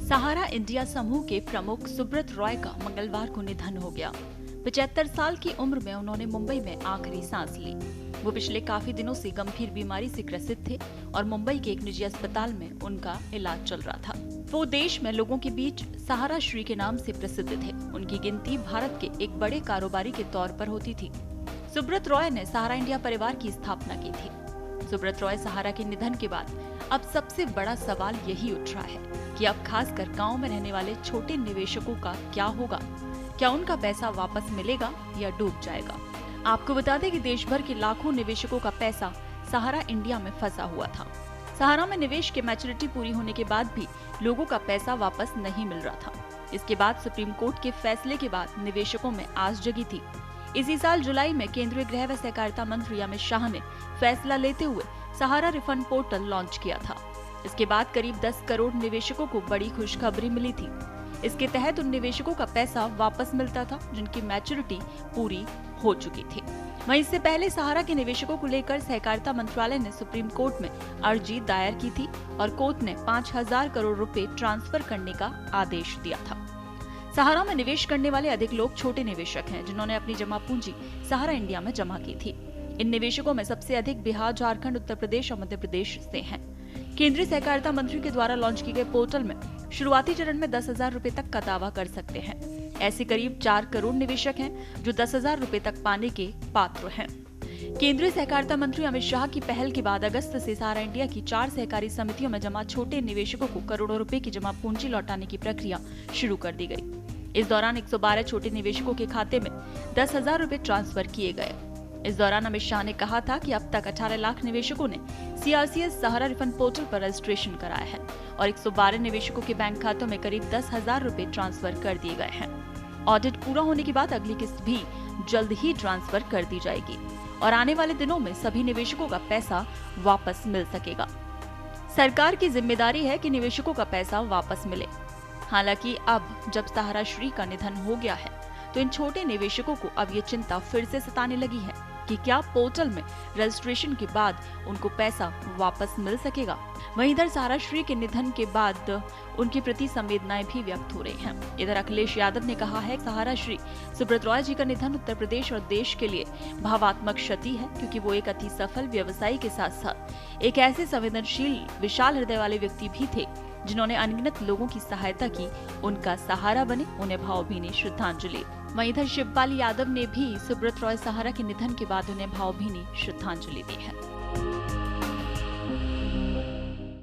सहारा India समूह के प्रमुख सुब्रत रॉय का मंगलवार को निधन हो गया। 75 साल की उम्र में उन्होंने मुंबई में आखिरी सांस ली। वो पिछले काफी दिनों से गंभीर बीमारी से ग्रसित थे और मुंबई के एक निजी अस्पताल में उनका इलाज चल रहा था। वो देश में लोगों के बीच सहारा श्री के नाम से प्रसिद्ध थे। उनकी गिनती भारत के एक बड़े कारोबारी के तौर पर होती थी। सुब्रत रॉय ने सहारा इंडिया परिवार की स्थापना की थी। सुब्रत रॉय सहारा के निधन के बाद अब सबसे बड़ा सवाल यही उठ रहा है कि अब खासकर गांव में रहने वाले छोटे निवेशकों का क्या होगा। क्या उनका पैसा वापस मिलेगा या डूब जाएगा? आपको बता दें कि देश भर के लाखों निवेशकों का पैसा सहारा इंडिया में फंसा हुआ था। सहारा में निवेश के मैच्योरिटी पूरी होने के बाद भी लोगों का पैसा वापस नहीं मिल रहा था। इसके बाद सुप्रीम कोर्ट के फैसले के बाद निवेशकों में आस जगी थी। इसी साल जुलाई में केंद्रीय गृह व सहकारिता मंत्री अमित शाह ने फैसला लेते हुए सहारा रिफंड पोर्टल लॉन्च किया था। इसके बाद करीब 10 करोड़ निवेशकों को बड़ी खुशखबरी मिली थी। इसके तहत उन निवेशकों का पैसा वापस मिलता था जिनकी मैच्योरिटी पूरी हो चुकी थी। वहीं इससे पहले सहारा के निवेशकों को लेकर सहकारिता मंत्रालय ने सुप्रीम कोर्ट में अर्जी दायर की थी और कोर्ट ने 5,000 करोड़ रुपए ट्रांसफर करने का आदेश दिया था। सहारा में निवेश करने वाले अधिक लोग छोटे निवेशक हैं जिन्होंने अपनी जमा पूंजी सहारा इंडिया में जमा की थी। इन निवेशकों में सबसे अधिक बिहार, झारखंड, उत्तर प्रदेश और मध्य प्रदेश से हैं। केंद्रीय सहकारिता मंत्री के द्वारा लॉन्च किए गए पोर्टल में शुरुआती चरण में 10,000 रुपए तक का दावा कर सकते हैं। ऐसे करीब 4 करोड़ निवेशक हैं जो 10,000 रुपए तक पाने के पात्र हैं। केंद्रीय सहकारिता मंत्री अमित शाह की पहल के बाद अगस्त से सहारा इंडिया की 4 सहकारी समितियों में जमा छोटे निवेशकों को करोड़ों रुपए की जमा पूंजी लौटाने की प्रक्रिया शुरू कर दी गई। इस दौरान 112 छोटे निवेशकों के खाते में 10,000 रुपए ट्रांसफर किए गए। इस दौरान अमित शाह ने कहा था कि अब तक 18 लाख निवेशकों ने CRCS सहारा रिफंड पोर्टल पर रजिस्ट्रेशन कराया है और 112 निवेशकों के बैंक खातों में करीब 10,000 रुपए ट्रांसफर कर दिए गए हैं। ऑडिट पूरा होने के बाद अगली किस्त भी जल्द ही ट्रांसफर कर दी जाएगी और आने वाले दिनों में सभी निवेशकों का पैसा वापस मिल सकेगा। सरकार की जिम्मेदारी है कि निवेशकों का पैसा वापस मिले। हालांकि अब जब सहारा श्री का निधन हो गया है तो इन छोटे निवेशकों को अब ये चिंता फिर से सताने लगी है कि क्या पोर्टल में रजिस्ट्रेशन के बाद उनको पैसा वापस मिल सकेगा। वहीं इधर सहारा श्री के निधन के बाद उनके प्रति संवेदनाएं भी व्यक्त हो रही हैं। इधर अखिलेश यादव ने कहा है सहारा श्री सुब्रत रॉय जी का निधन उत्तर प्रदेश और देश के लिए भावात्मक क्षति है, क्योंकि वो एक अति सफल व्यवसायी के साथ साथ एक ऐसे संवेदनशील विशाल हृदय वाले व्यक्ति भी थे जिन्होंने अनगिनत लोगों की सहायता की। उनका सहारा बने, उन्हें भावभीनी श्रद्धांजलि। वहीं इधर शिवपाल यादव ने भी सुब्रत रॉय सहारा के निधन के बाद उन्हें भावभीनी श्रद्धांजलि दी है।